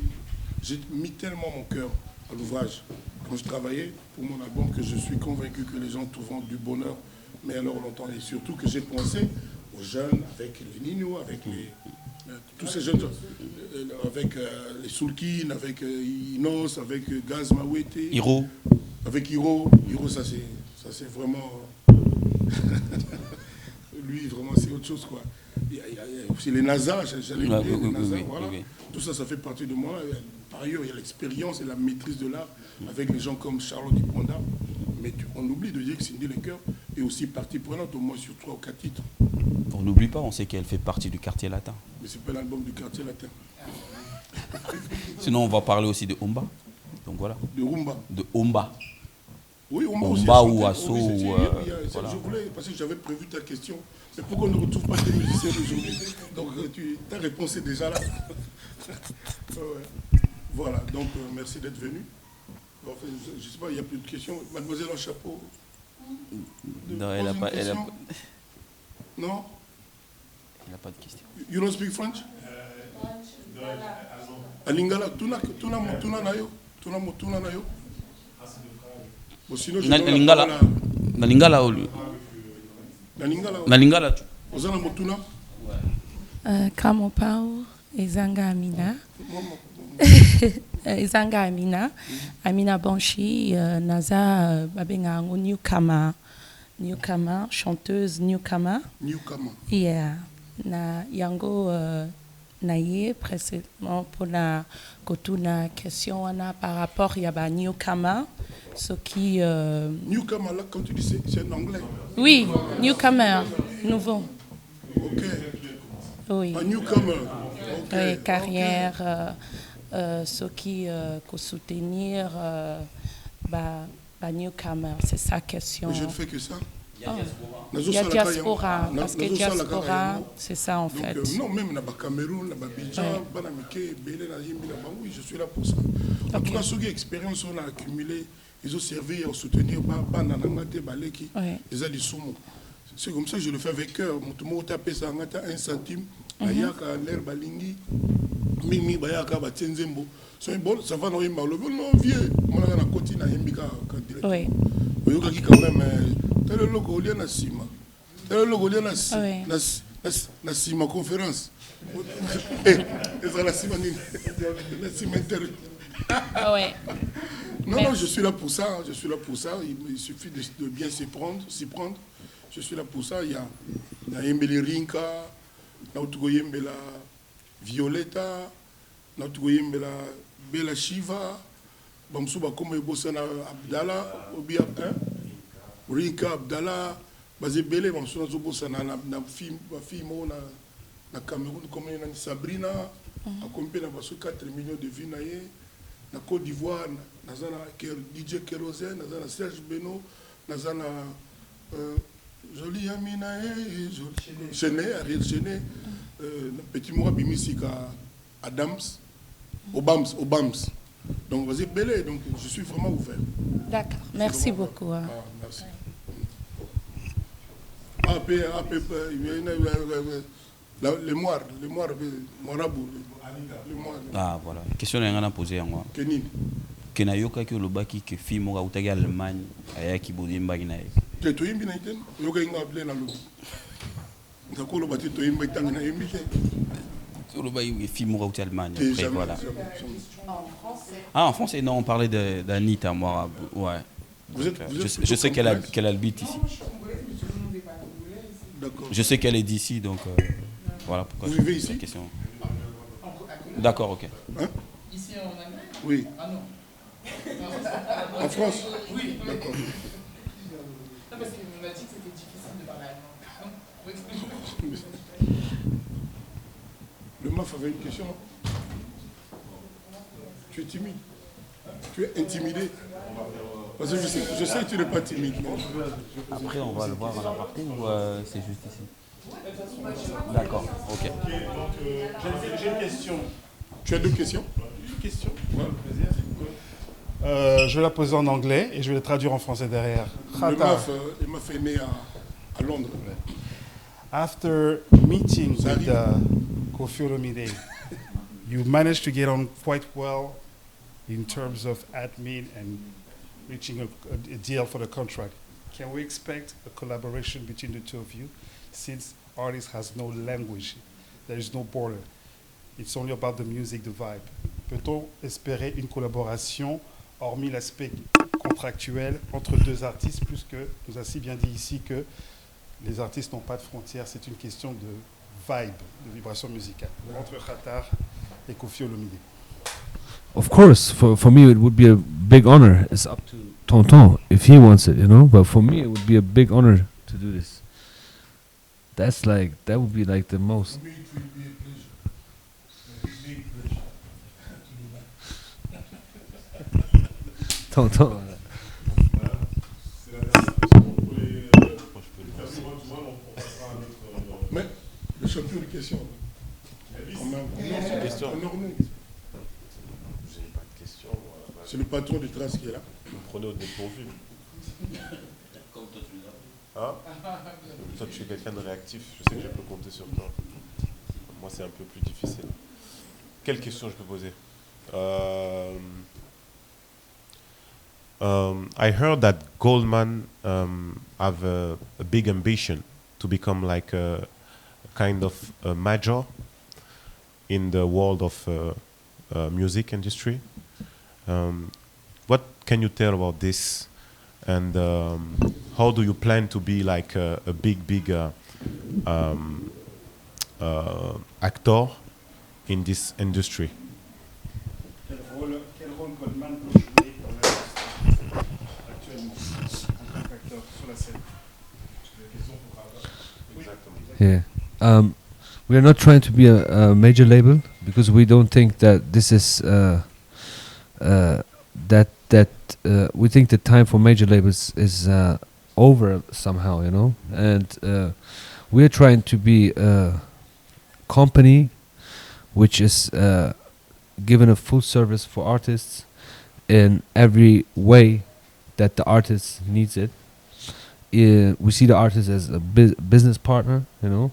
j'ai mis tellement mon cœur à l'ouvrage quand je travaillais pour mon album que je suis convaincu que les gens trouveront du bonheur, mais alors longtemps. Et surtout que j'ai pensé aux jeunes, avec les Nino, avec tous ces jeunes, avec les Soulkin, avec Inos, avec Gaz Mawete. Hiro. Avec Hiro, ça c'est vraiment... Lui, vraiment, c'est autre chose, quoi. Il y a aussi les NASA, j'allais dire, les NASA, voilà. Tout ça, ça fait partie de moi. Par ailleurs, il y a l'expérience et la maîtrise de l'art avec les gens comme Charlotte Dipanda. Mais on oublie de dire que Cindy Lecoeur est aussi partie prenante, au moins sur 3 ou 4 titres. On n'oublie pas, on sait qu'elle fait partie du quartier latin. Mais c'est pas l'album du quartier latin. Sinon, on va parler aussi de Omba. Donc voilà. De Rumba. De Omba. Oui, Omba ou Asso. Voilà. Je voulais, parce que j'avais prévu ta question. Mais pourquoi on ne retrouve pas des musiciens d'aujourd'hui? Donc ta réponse est déjà là. Ouais. Voilà, donc merci d'être venu. Enfin, je ne sais pas, il n'y a plus de questions. Mademoiselle en chapeau. Non, elle n'a pas. Non? Elle n'a pas de question. You don't speak French? Alingala, tuna nayo. Tuna nayo. Sinon, Nalingala ou lui? Nalingala. Ozana motuna? Kamo pao ezanga Amina. Ezanga Amina Banshi naza babenga newcomer, chanteuse newcomer. Yeah. Na yango naye précédemment pour la kotuna question wana par rapport ya ba newcomer ce qui newcomer là quand tu dis c'est en anglais. Oui, newcomer, nouveau. OK. Oui. Un newcomer. Okay. Carrière ce qui peut soutenir ba newcomer, c'est sa question. Mais je ne fais que ça. Il y a diaspora, parce que diaspora, c'est ça en fait. Non, même dans le Cameroun, dans le Bidjan, oui, je suis là pour ça. En tout cas, ceux qui ont expérience, on a accumulé, ils ont servi à soutenir c'est comme ça que je le fais avec cœur. Mon tapé ça un centime, ayaka l'air balingi, mimi bayaka batenzembo. C'est bon, ça va dans une balle. Non, vieux, mon a continue à Hembika quand direct. Oui. Oui, quand même. Tel le logo lien na sima. Tel le logo lien na sima conférence. Et ça la sima ni. La sima inter. Ah ouais. Non, je suis là pour ça. Il suffit de bien s'y prendre. Je suis là pour ça. Il y a Yembele Rinka, Nautugo Yembela Violetta, Nautugo Yembela Bella Shiva, Bamsuba Kome Bosana Abdallah, Obi Rinka Abdallah, Basé belé bon sur zo bossa na film na Cameroun comme na Sabrina a compté na baso 4 millions de vues na ye na Côte d'Ivoire na zana DJ Kérosène na zana Serge Beno na zana Joli Amina et Joli Chené Ariel Chené petit moi bimisika Adams Obams donc vas-y belé donc je suis vraiment ouvert. D'accord, merci beaucoup. Merci. Les moires, Morabu. Ah voilà, question est ngana posée moi. Kenini. Kenayoka ki olobaki ke fi mo utaki Allemagne ayaki bodimba kinaye. Que tu imbi na iten, yoka inga appelé na lobi. Ndakolo bati to imbi tanga na imbi ke. Olobaki fi mo utaki Allemagne après voilà. Ah en français non, on parlait d'Anita Morabu. Ouais. Je sais qu'elle habite ici. Je sais qu'elle est d'ici, donc voilà pourquoi. Vous vivez ici? La question. D'accord, ok. Hein? Ici en Allemagne? Oui. Ah non. En France? Oui. D'accord. Non, parce qu'on m'a dit que c'était difficile de parler allemand. Le MAF avait une question. Tu es timide? Tu es intimidé? Parce que je sais que tu n'es pas timide. Après, on va le voir à la partie ou c'est juste ici? D'accord, ok. Donc, j'ai une question. Tu as deux questions? Une question. Ouais. Je vais la poser en anglais et je vais la traduire en français derrière. Le MAF est né à Londres. After meeting with Koffi Olomide, you managed to get on quite well in terms of admin and reaching a deal for the contract. Can we expect a collaboration between the two of you, since artist has no language, there is no border, it's only about the music, the vibe? Peut-on espérer une collaboration, hormis l'aspect contractuel, entre deux artistes, puisque nous a si bien dit ici que les artistes n'ont pas de frontières, c'est une question de vibe, de vibration musicale, entre Khatar et Koffi Olomide? Of course, for me it would be a big honor. It's up to Tonton if he wants it, you know. But for me it would be a big honor to do this. That would be like the most. For me it will be a pleasure. A big pleasure. Tonton. Mais le champion de questions. C'est le patron de Trace qui est là. Vous prenez au dépourvu. Comme toi tu l'as. Hein? Toi tu es quelqu'un de réactif, je sais que je peux compter sur toi. Moi c'est un peu plus difficile. Quelle question je peux poser? I heard that Goldman have a big ambition to become like a kind of a major in the world of music industry. What can you tell about this, and how do you plan to be like a big actor in this industry? Quel rôle Goldman peut jouer dans l'industrie actuellement en tant qu'acteur sur la scène? C'est la question pour Rabat. Yeah. We are not trying to be a major label because we don't think that this is we think the time for major labels is over somehow, you know. And we are trying to be a company which is given a full service for artists in every way that the artist needs it. We see the artist as a business partner, you know.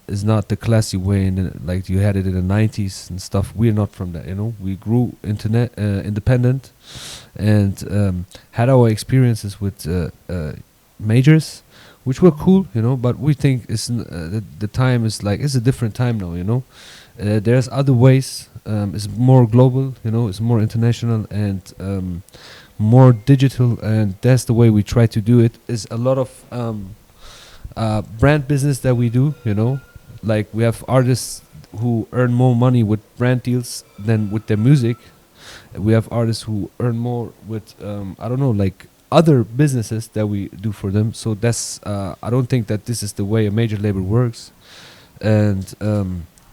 Is not the classy way like you had it in the 90s and stuff. We're not from that, you know. We grew independent and had our experiences with majors, which were cool, you know. But we think it's the time is like, it's a different time now, you know. There's other ways. It's more global, you know. It's more international and more digital, and that's the way we try to do it. Is a lot of brand business that we do, you know. Like we have artists who earn more money with brand deals than with their music. We have artists who earn more with I don't know, like other businesses that we do for them. So that's I don't think that this is the way a major label works, and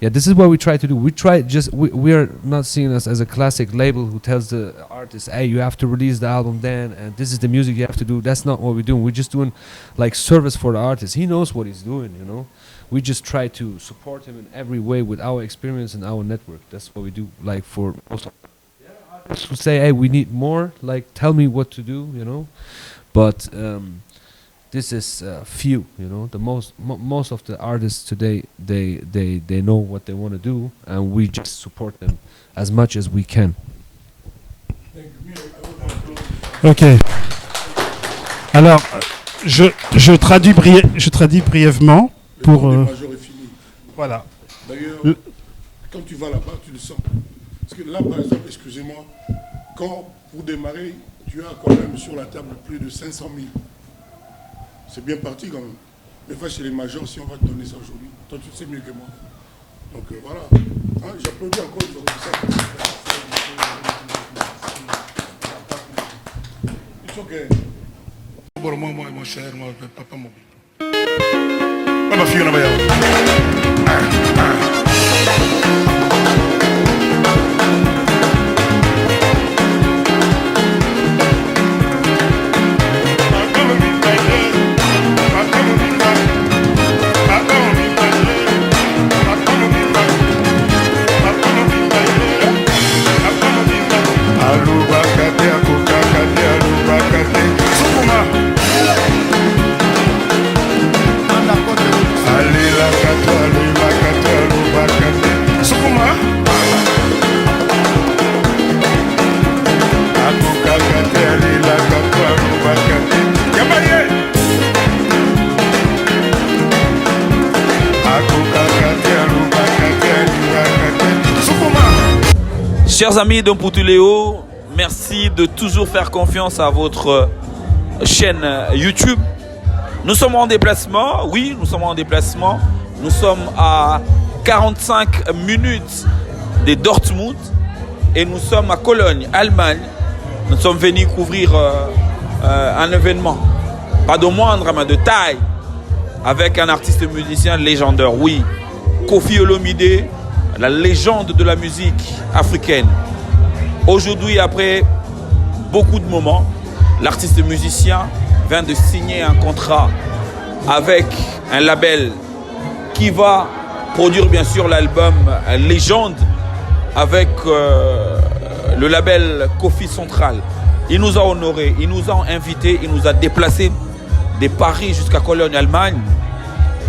yeah, this is what we try to do. We are not seeing us as a classic label who tells the artist, hey, you have to release the album then, and this is the music you have to do. That's not what we're doing. We're just doing like service for the artist. He knows what he's doing, you know. We just try to support him in every way with our experience and our network. That's what we do. Like for most of artists who say, hey, we need more, like tell me what to do, you know. But this is few, you know. The most of the artists today, they know what they want to do, and we just support them as much as we can. Ok. Alors, je traduis brièvement pour. Le major est fini. Voilà. D'ailleurs, quand tu vas là-bas, tu le sens. Parce que là, par exemple, excusez-moi, quand pour démarrer, tu as quand même sur la table plus de 500 000. C'est bien parti quand même. Mais va chez les majors, si on va te donner ça aujourd'hui, toi tu le sais mieux que moi. Donc voilà. Hein, j'applaudis encore une fois pour ça. It's okay. Bon, moi, mon cher, moi, papa mobile. Papa fille, on va y aller. Chers amis de Mputuléo, merci de toujours faire confiance à votre chaîne YouTube. Nous sommes en déplacement, oui, nous sommes en déplacement. Nous sommes à 45 minutes de Dortmund et nous sommes à Cologne, Allemagne. Nous sommes venus couvrir un événement, pas de moindre, mais de taille, avec un artiste musicien légendaire, oui, Koffi Olomide, la légende de la musique africaine. Aujourd'hui, après beaucoup de moments, l'artiste musicien vient de signer un contrat avec un label qui va produire bien sûr l'album Légende avec le label Koffi Central. Il nous a honorés, il nous a invités, il nous a déplacés de Paris jusqu'à Cologne, Allemagne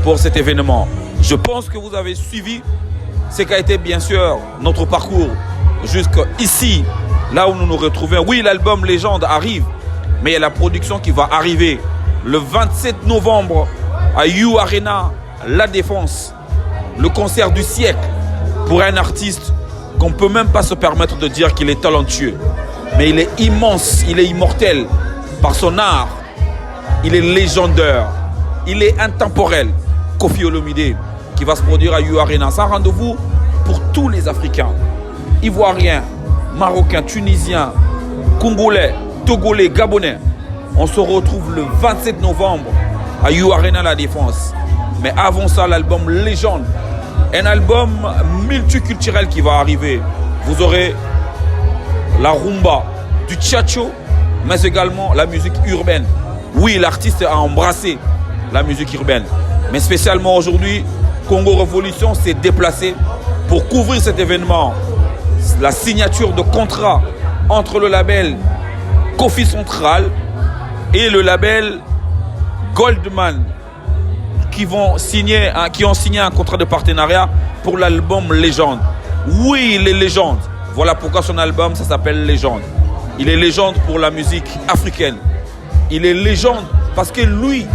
pour cet événement. Je pense que vous avez suivi ce qu'a été bien sûr notre parcours jusqu'ici, là où nous nous retrouvons. Oui, l'album Légende arrive, mais il y a la production qui va arriver le 27 novembre à U Arena, La Défense. Le concert du siècle pour un artiste qu'on ne peut même pas se permettre de dire qu'il est talentueux. Mais il est immense, il est immortel par son art. Il est légendaire, il est intemporel. Koffi Olomide qui va se produire à U Arena. C'est un rendez-vous pour tous les Africains. Ivoiriens, Marocains, Tunisiens, Congolais, Togolais, Gabonais. On se retrouve le 27 novembre à U Arena La Défense. Mais avant ça, l'album Légende. Un album multiculturel qui va arriver. Vous aurez la rumba, du tchatcho, mais également la musique urbaine. Oui, l'artiste a embrassé la musique urbaine. Mais spécialement aujourd'hui, Congo Révolution s'est déplacé pour couvrir cet événement. La signature de contrat entre le label Koffi Central et le label Goldman qui ont signé un contrat de partenariat pour l'album Légende. Oui, il est légende. Voilà pourquoi son album, ça s'appelle Légende. Il est légende pour la musique africaine. Il est légende parce que lui,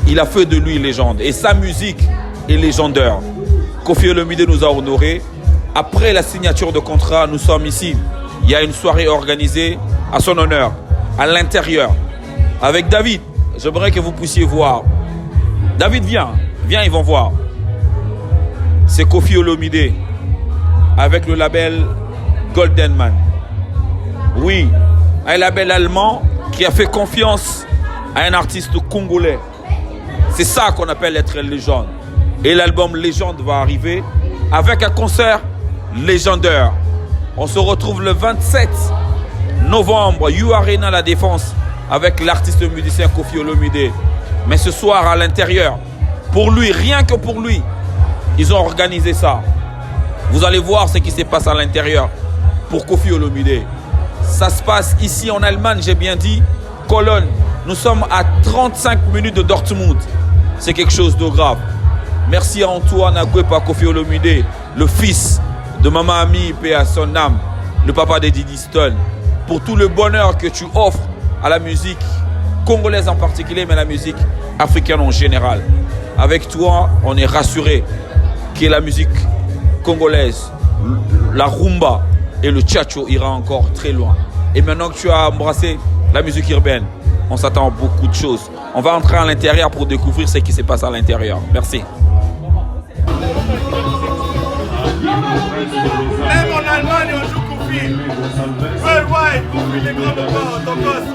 il a fait de lui légende. Et sa musique est légendaire. Koffi Olomide nous a honorés. Après la signature de contrat, nous sommes ici. Il y a une soirée organisée à son honneur, à l'intérieur. Avec David, j'aimerais que vous puissiez voir. David, viens, ils vont voir. C'est Koffi Olomide avec le label Golden Man. Oui, un label allemand qui a fait confiance à un artiste congolais. C'est ça qu'on appelle être légende. Et l'album Légende va arriver avec un concert légendaire. On se retrouve le 27 novembre, U Arena La Défense, avec l'artiste musicien Koffi Olomide. Mais ce soir à l'intérieur, pour lui, rien que pour lui, ils ont organisé ça. Vous allez voir ce qui se passe à l'intérieur pour Koffi Olomide. Ça se passe ici en Allemagne, j'ai bien dit, Cologne. Nous sommes à 35 minutes de Dortmund. C'est quelque chose de grave. Merci à Antoine Agwepa Koffi Olomide, le fils de Maman Ami, paix à son âme, le papa de Didi Stone, pour tout le bonheur que tu offres à la musique congolaise en particulier, mais la musique africaine en général. Avec toi, on est rassuré que la musique congolaise, la rumba et le tchatcho ira encore très loin. Et maintenant que tu as embrassé la musique urbaine, on s'attend à beaucoup de choses. On va entrer à l'intérieur pour découvrir ce qui se passe à l'intérieur. Merci. Même en Allemagne, on joue Koffi. Worldwide, Koffi, les grands moments, ton gosse.